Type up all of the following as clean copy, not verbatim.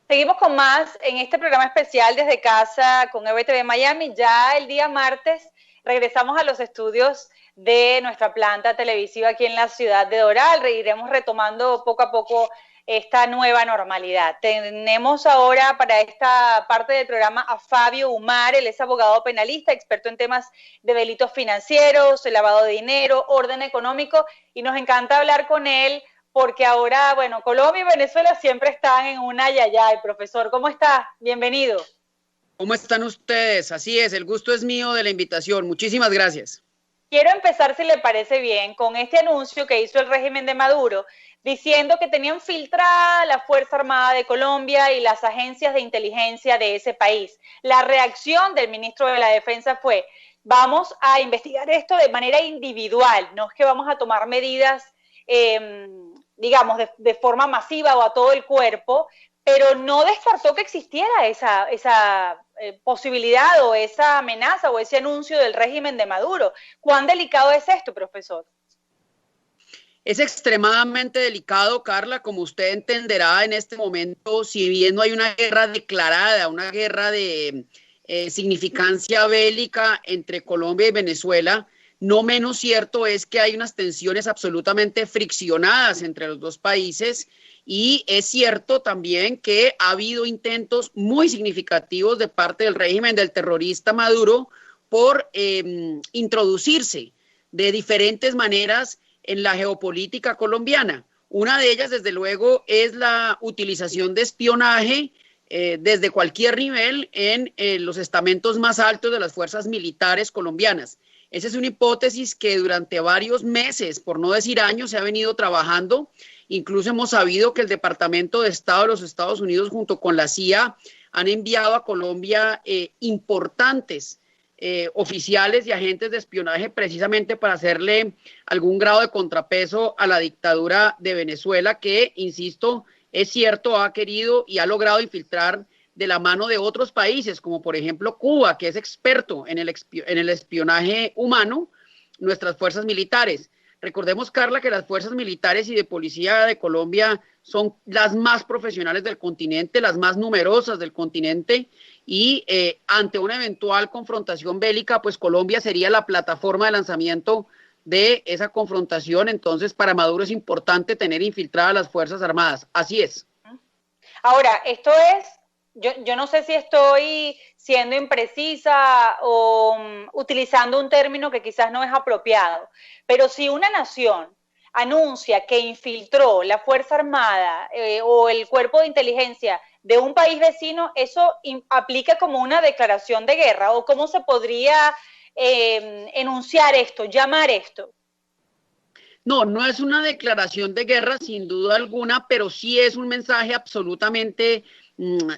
Seguimos con más en este programa especial desde casa con EBTV Miami. Ya el día martes regresamos a los estudios de nuestra planta televisiva aquí en la ciudad de Doral. Iremos retomando poco a poco esta nueva normalidad. Tenemos ahora para esta parte del programa a Fabio Umar. Él es abogado penalista, experto en temas de delitos financieros, lavado de dinero, orden económico, y nos encanta hablar con él porque ahora, bueno, Colombia y Venezuela siempre están en una yayay. Profesor, ¿cómo está? Bienvenido. ¿Cómo están ustedes? Así es, el gusto es mío de la invitación. Muchísimas gracias. Quiero empezar, si le parece bien, con este anuncio que hizo el régimen de Maduro, diciendo que tenían filtrada la Fuerza Armada de Colombia y las agencias de inteligencia de ese país. La reacción del ministro de la Defensa fue: vamos a investigar esto de manera individual, no es que vamos a tomar medidas digamos, de forma masiva o a todo el cuerpo, pero no descartó que existiera esa posibilidad o esa amenaza o ese anuncio del régimen de Maduro. ¿Cuán delicado es esto, profesor? Es extremadamente delicado, Carla, como usted entenderá en este momento, si bien no hay una guerra declarada, una guerra de significancia bélica entre Colombia y Venezuela, no menos cierto es que hay unas tensiones absolutamente friccionadas entre los dos países, y es cierto también que ha habido intentos muy significativos de parte del régimen del terrorista Maduro por introducirse de diferentes maneras en la geopolítica colombiana. Una de ellas, desde luego, es la utilización de espionaje desde cualquier nivel en los estamentos más altos de las fuerzas militares colombianas. Esa es una hipótesis que durante varios meses, por no decir años, se ha venido trabajando. Incluso hemos sabido que el Departamento de Estado de los Estados Unidos junto con la CIA han enviado a Colombia importantes oficiales y agentes de espionaje precisamente para hacerle algún grado de contrapeso a la dictadura de Venezuela que, insisto, es cierto, ha querido y ha logrado infiltrar de la mano de otros países, como por ejemplo Cuba, que es experto en el espionaje humano, nuestras fuerzas militares. Recordemos, Carla, que las fuerzas militares y de policía de Colombia son las más profesionales del continente, las más numerosas del continente, y ante una eventual confrontación bélica, pues Colombia sería la plataforma de lanzamiento de esa confrontación. Entonces, para Maduro es importante tener infiltradas las Fuerzas Armadas. Así es. Ahora, esto es, yo no sé si estoy siendo imprecisa o utilizando un término que quizás no es apropiado, pero si una nación anuncia que infiltró la Fuerza Armada o el cuerpo de inteligencia de un país vecino, ¿eso aplica como una declaración de guerra? ¿O cómo se podría enunciar esto, llamar esto? No, no es una declaración de guerra sin duda alguna, pero sí es un mensaje absolutamente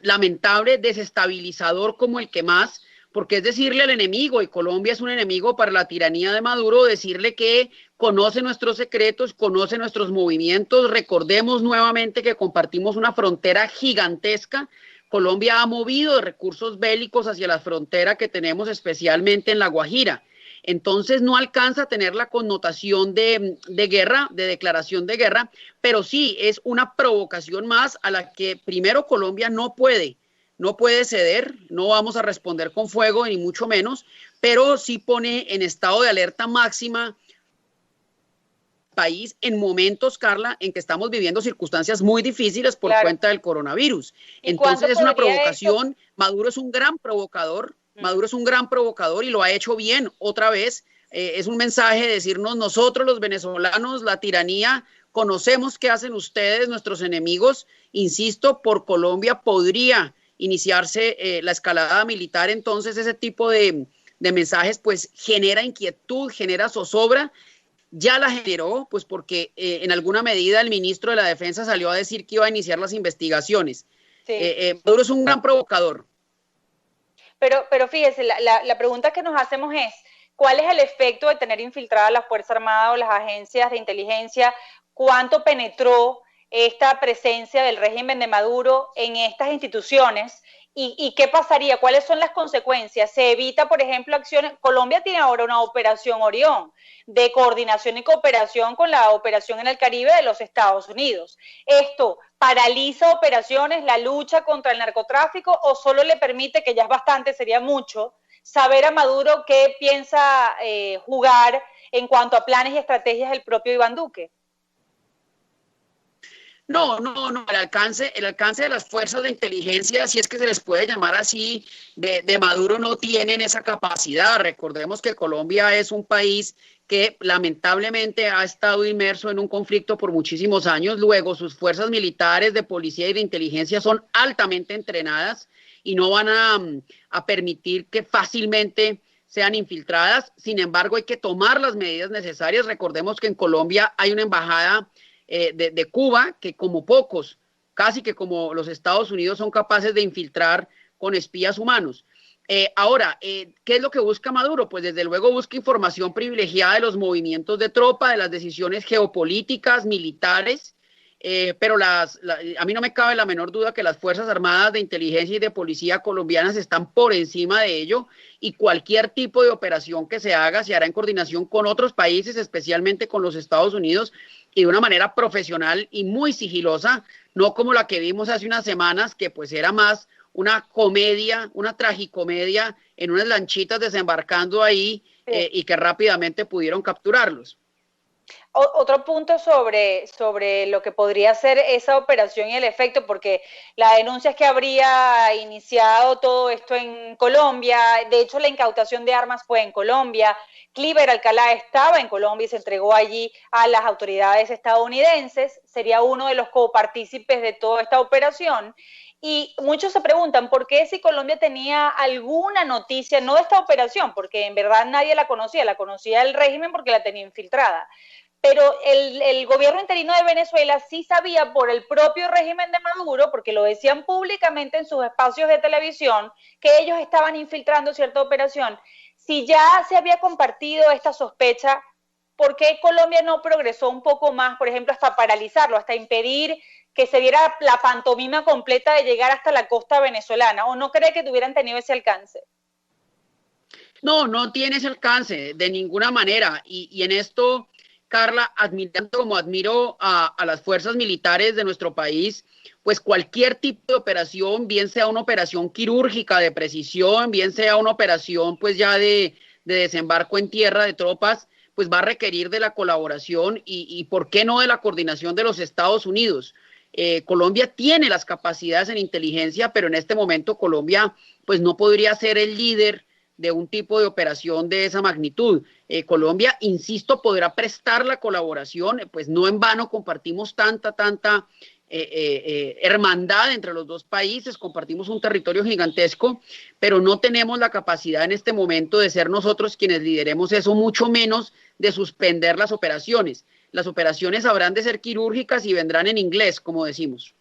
lamentable, desestabilizador como el que más, porque es decirle al enemigo, y Colombia es un enemigo para la tiranía de Maduro, decirle que conoce nuestros secretos, conoce nuestros movimientos. Recordemos nuevamente que compartimos una frontera gigantesca. Colombia ha movido recursos bélicos hacia la frontera que tenemos especialmente en La Guajira. Entonces no alcanza a tener la connotación de guerra, de declaración de guerra, pero sí es una provocación más a la que primero Colombia no puede ceder. No vamos a responder con fuego ni mucho menos, pero sí pone en estado de alerta máxima país en momentos, Carla, en que estamos viviendo circunstancias muy difíciles por cuenta del coronavirus. Entonces es una provocación. Maduro es un gran provocador. Maduro es un gran provocador y lo ha hecho bien otra vez. Es un mensaje de decirnos: nosotros los venezolanos, la tiranía, conocemos qué hacen ustedes, nuestros enemigos. Insisto, por Colombia podría iniciarse la escalada militar. Entonces ese tipo de mensajes pues genera inquietud, genera zozobra. Ya la generó, pues porque en alguna medida el ministro de la Defensa salió a decir que iba a iniciar las investigaciones. Sí. Maduro es un gran provocador. Pero fíjese, la pregunta que nos hacemos es: ¿cuál es el efecto de tener infiltradas la Fuerza Armada o las agencias de inteligencia? ¿Cuánto penetró esta presencia del régimen de Maduro en estas instituciones? ¿Y qué pasaría? ¿Cuáles son las consecuencias? Se evita, por ejemplo, acciones. Colombia tiene ahora una operación Orión de coordinación y cooperación con la operación en el Caribe de los Estados Unidos. ¿Esto paraliza operaciones, la lucha contra el narcotráfico o solo le permite, que ya es bastante, sería mucho, saber a Maduro qué piensa jugar en cuanto a planes y estrategias del propio Iván Duque? No, el alcance de las fuerzas de inteligencia, si es que se les puede llamar así, de Maduro no tienen esa capacidad. Recordemos que Colombia es un país que lamentablemente ha estado inmerso en un conflicto por muchísimos años. Luego, sus fuerzas militares de policía y de inteligencia son altamente entrenadas y no van a permitir que fácilmente sean infiltradas. Sin embargo, hay que tomar las medidas necesarias. Recordemos que en Colombia hay una embajada de Cuba, que como pocos, casi que como los Estados Unidos, son capaces de infiltrar con espías humanos. Ahora, ¿qué es lo que busca Maduro? Pues desde luego busca información privilegiada de los movimientos de tropa, de las decisiones geopolíticas, militares, pero a mí no me cabe la menor duda que las Fuerzas Armadas de Inteligencia y de Policía colombianas están por encima de ello, y cualquier tipo de operación que se haga se hará en coordinación con otros países, especialmente con los Estados Unidos, y de una manera profesional y muy sigilosa, no como la que vimos hace unas semanas, que pues era más una comedia, una tragicomedia en unas lanchitas desembarcando ahí, Sí. y que rápidamente pudieron capturarlos. Otro punto sobre lo que podría ser esa operación y el efecto, porque la denuncia es que habría iniciado todo esto en Colombia, de hecho la incautación de armas fue en Colombia, Cliver Alcalá estaba en Colombia y se entregó allí a las autoridades estadounidenses, sería uno de los copartícipes de toda esta operación. Y muchos se preguntan por qué, si Colombia tenía alguna noticia, no de esta operación, porque en verdad nadie la conocía el régimen porque la tenía infiltrada, pero el gobierno interino de Venezuela sí sabía por el propio régimen de Maduro, porque lo decían públicamente en sus espacios de televisión, que ellos estaban infiltrando cierta operación. Si ya se había compartido esta sospecha, ¿por qué Colombia no progresó un poco más, por ejemplo, hasta paralizarlo, hasta impedir que se diera la pantomima completa de llegar hasta la costa venezolana? ¿O no cree que tuvieran tenido ese alcance? No tiene ese alcance de ninguna manera. Y en esto, Carla, admirando como admiro a las fuerzas militares de nuestro país, pues cualquier tipo de operación, bien sea una operación quirúrgica de precisión, bien sea una operación pues ya de desembarco en tierra de tropas, pues va a requerir de la colaboración y ¿por qué no de la coordinación de los Estados Unidos? Colombia tiene las capacidades en inteligencia, pero en este momento Colombia pues no podría ser el líder de un tipo de operación de esa magnitud. Colombia, insisto, podrá prestar la colaboración, pues no en vano compartimos tanta hermandad entre los dos países, compartimos un territorio gigantesco, pero no tenemos la capacidad en este momento de ser nosotros quienes lideremos eso, mucho menos de suspender las operaciones. Las operaciones habrán de ser quirúrgicas y vendrán en inglés, como decimos.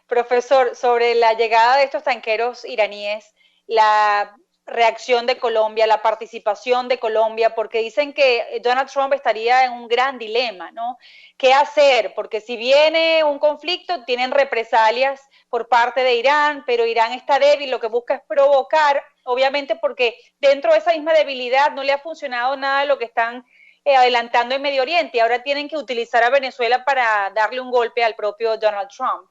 Profesor, sobre la llegada de estos tanqueros iraníes, la reacción de Colombia, la participación de Colombia, porque dicen que Donald Trump estaría en un gran dilema, ¿no? ¿Qué hacer? Porque si viene un conflicto, tienen represalias por parte de Irán, pero Irán está débil, lo que busca es provocar, obviamente porque dentro de esa misma debilidad no le ha funcionado nada de lo que están adelantando en Medio Oriente, y ahora tienen que utilizar a Venezuela para darle un golpe al propio Donald Trump.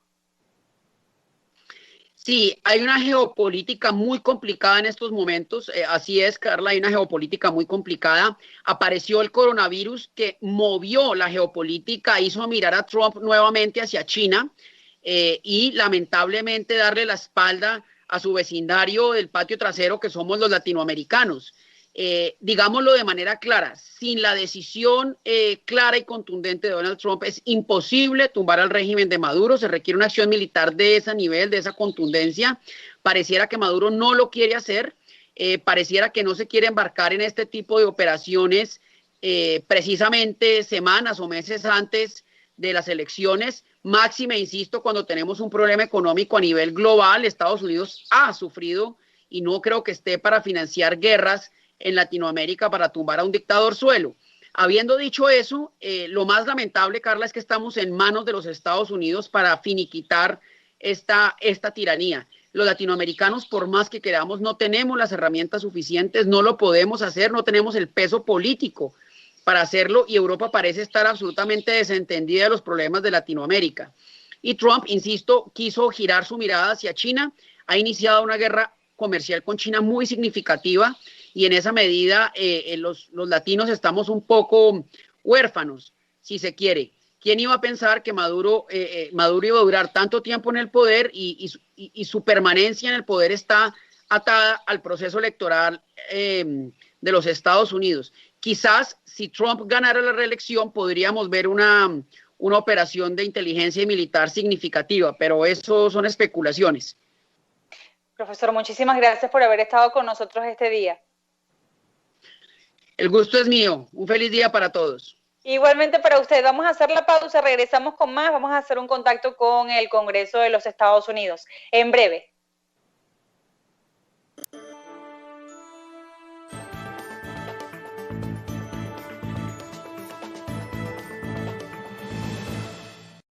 Sí, hay una geopolítica muy complicada en estos momentos. Así es, Carla, hay una geopolítica muy complicada. Apareció el coronavirus que movió la geopolítica, hizo mirar a Trump nuevamente hacia China, y lamentablemente darle la espalda a su vecindario del patio trasero, que somos los latinoamericanos. Digámoslo de manera clara, sin la decisión clara y contundente de Donald Trump es imposible tumbar al régimen de Maduro. Se requiere una acción militar de ese nivel, de esa contundencia. Pareciera que Maduro no lo quiere hacer, pareciera que no se quiere embarcar en este tipo de operaciones precisamente semanas o meses antes de las elecciones. Máxime, insisto, cuando tenemos un problema económico a nivel global. Estados Unidos ha sufrido y no creo que esté para financiar guerras en Latinoamérica para tumbar a un dictador suelo. Habiendo dicho eso, lo más lamentable, Carla, es que estamos en manos de los Estados Unidos para finiquitar esta tiranía. los latinoamericanos, por más que queramos, no tenemos las herramientas suficientes, no lo podemos hacer, no tenemos el peso político para hacerlo y Europa parece estar absolutamente desentendida de los problemas de Latinoamérica. Y Trump, insisto, quiso girar su mirada hacia China, ha iniciado una guerra comercial con China muy significativa y en esa medida los latinos estamos un poco huérfanos, si se quiere. ¿Quién iba a pensar que Maduro iba a durar tanto tiempo en el poder y su permanencia en el poder está atada al proceso electoral de los Estados Unidos? Quizás si Trump ganara la reelección podríamos ver una operación de inteligencia y militar significativa, pero eso son especulaciones. Profesor, muchísimas gracias por haber estado con nosotros este día. El gusto es mío. Un feliz día para todos. Igualmente para usted. Vamos a hacer la pausa, regresamos con más, vamos a hacer un contacto con el Congreso de los Estados Unidos en breve.